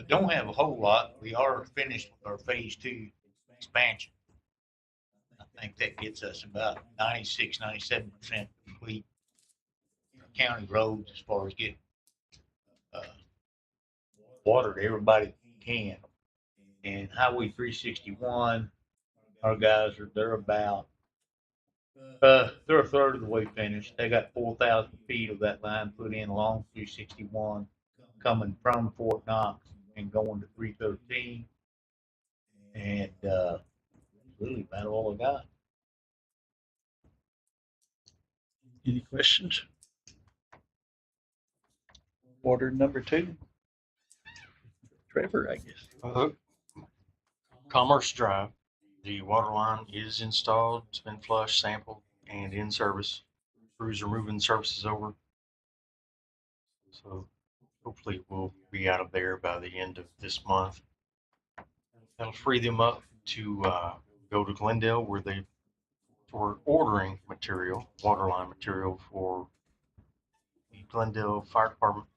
Don't have a whole lot. We are finished with our phase 2 expansion. I think that gets us about 96, 97% complete. County roads as far as getting water to everybody can. And Highway 361, our guys they're about they're a third of the way finished. They got 4,000 feet of that line put in along 361, coming from Fort Knox and going to 313. And really about all I got. Any questions? Water number 2. Trevor, I guess. Commerce Drive. The water line is installed, it's been flushed, sampled, and in service. Crews are moving services over. So hopefully we'll be out of there by the end of this month. That'll free them up to go to Glendale where they were ordering material, water line material for the Glendale Fire Department.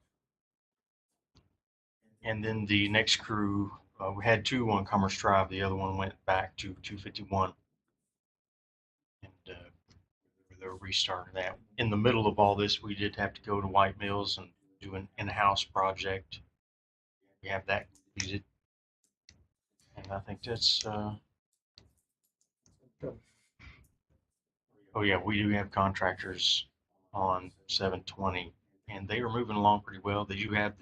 And then the next crew, we had two on Commerce Drive. The other one went back to 251. And they're restarting that. In the middle of all this, we did have to go to White Mills and do an in-house project. We have that completed. And I think that's, oh yeah, we do have contractors on 720 and they are moving along pretty well. They do have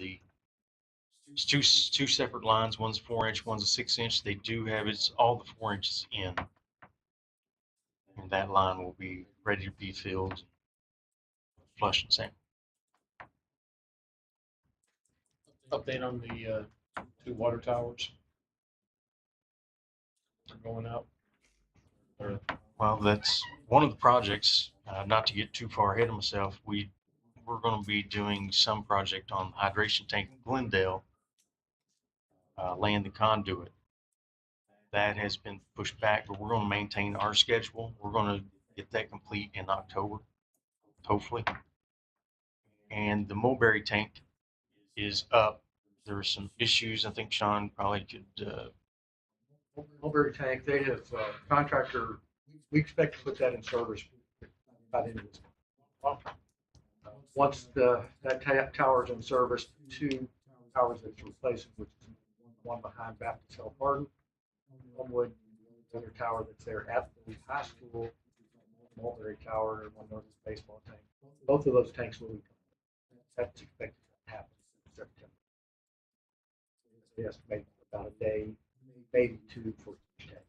it's two separate lines. One's 4-inch, one's a 6-inch. They do have all the 4 inches in. And that line will be ready to be filled, flushed and sampled. Update on the 2 water towers. They're going up. Well, that's one of the projects. Not to get too far ahead of myself, we're going to be doing some project on the hydration tank in Glendale, laying the conduit. That has been pushed back, but we're going to maintain our schedule. We're going to get that complete in October, hopefully. And the Mulberry tank is up. There are some issues. I think Sean probably could. Mulberry tank, they have contractor. We expect to put that in service by the end of this month. Once that tower is in service, 2 towers that's replacing, which is one behind Baptist Health Hardin, Homewood, the other tower that's there at the high school, Mulberry Tower, and one of those baseball tank. Both of those tanks will be coming. That's expected to happen in September. We estimate about a day, maybe 2 for each tank.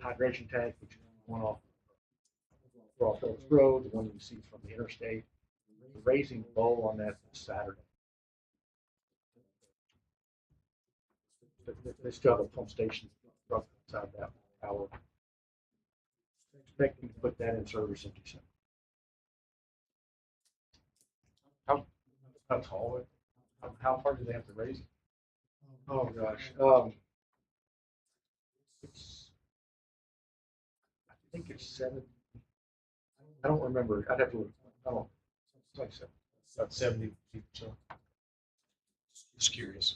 Hydration tank, which is one off Phillips Road, the one you see from the interstate. The raising bowl on that is Saturday. They still have a pump station inside that tower. Expecting to put that in service in December. How tall? How far do they have to raise it? Oh gosh, I think it's 7. I don't remember. I'd have to look. I don't. It's like about 70 feet. So, just curious.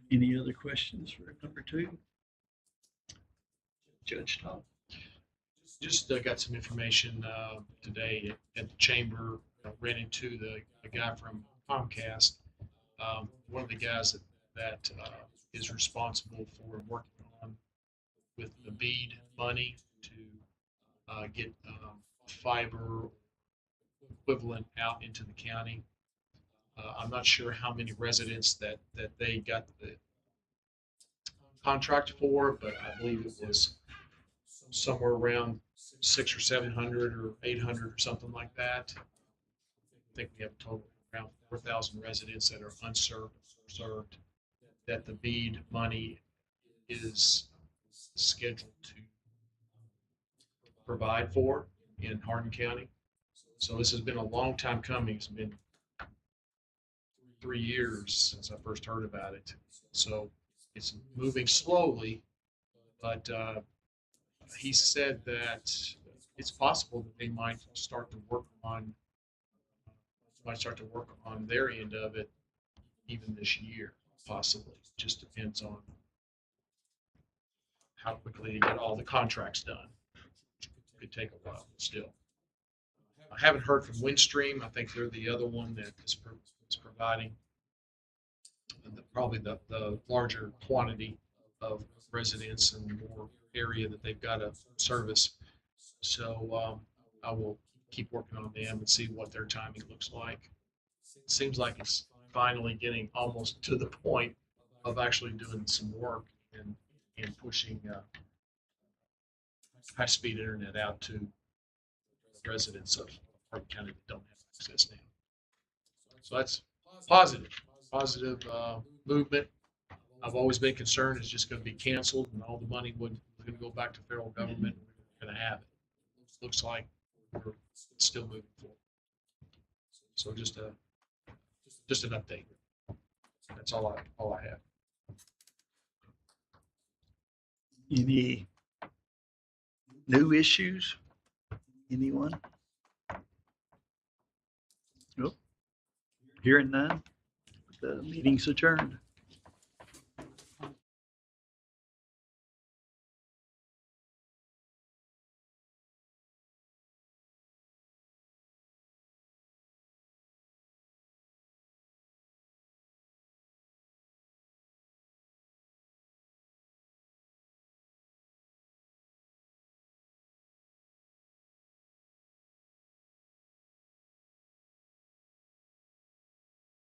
Any other questions for number 2? Judge Taul. Just got some information today at the chamber. Ran into the guy from Comcast. One of the guys that is responsible for working on with the BEAD money to get fiber equivalent out into the county. I'm not sure how many residents that they got the contract for, but I believe it was somewhere around 600 or 700 or 800 or something like that. I think we have a total of around 4,000 residents that are unserved, served, that the BEAD money is scheduled to provide for in Hardin County. So this has been a long time coming. It's been 3 years since I first heard about it. So it's moving slowly, but he said that it's possible that they might start to work on their end of it even this year, possibly. Just depends on how quickly they get all the contracts done. It could take a while, but still. I haven't heard from Windstream. I think they're the other one that is providing probably the larger quantity of residents and more area that they've got to service. So I will keep working on them and see what their timing looks like. It seems like it's finally getting almost to the point of actually doing some work and pushing high-speed internet out to residents of Hardin County that don't have access now. So that's positive movement. I've always been concerned it's just going to be canceled and all the money was going to go back to federal government. We're going to have it. Looks like we're still moving forward. So just an update. That's all I have. Any new issues? Anyone? Nope. Hearing none, the meeting's adjourned.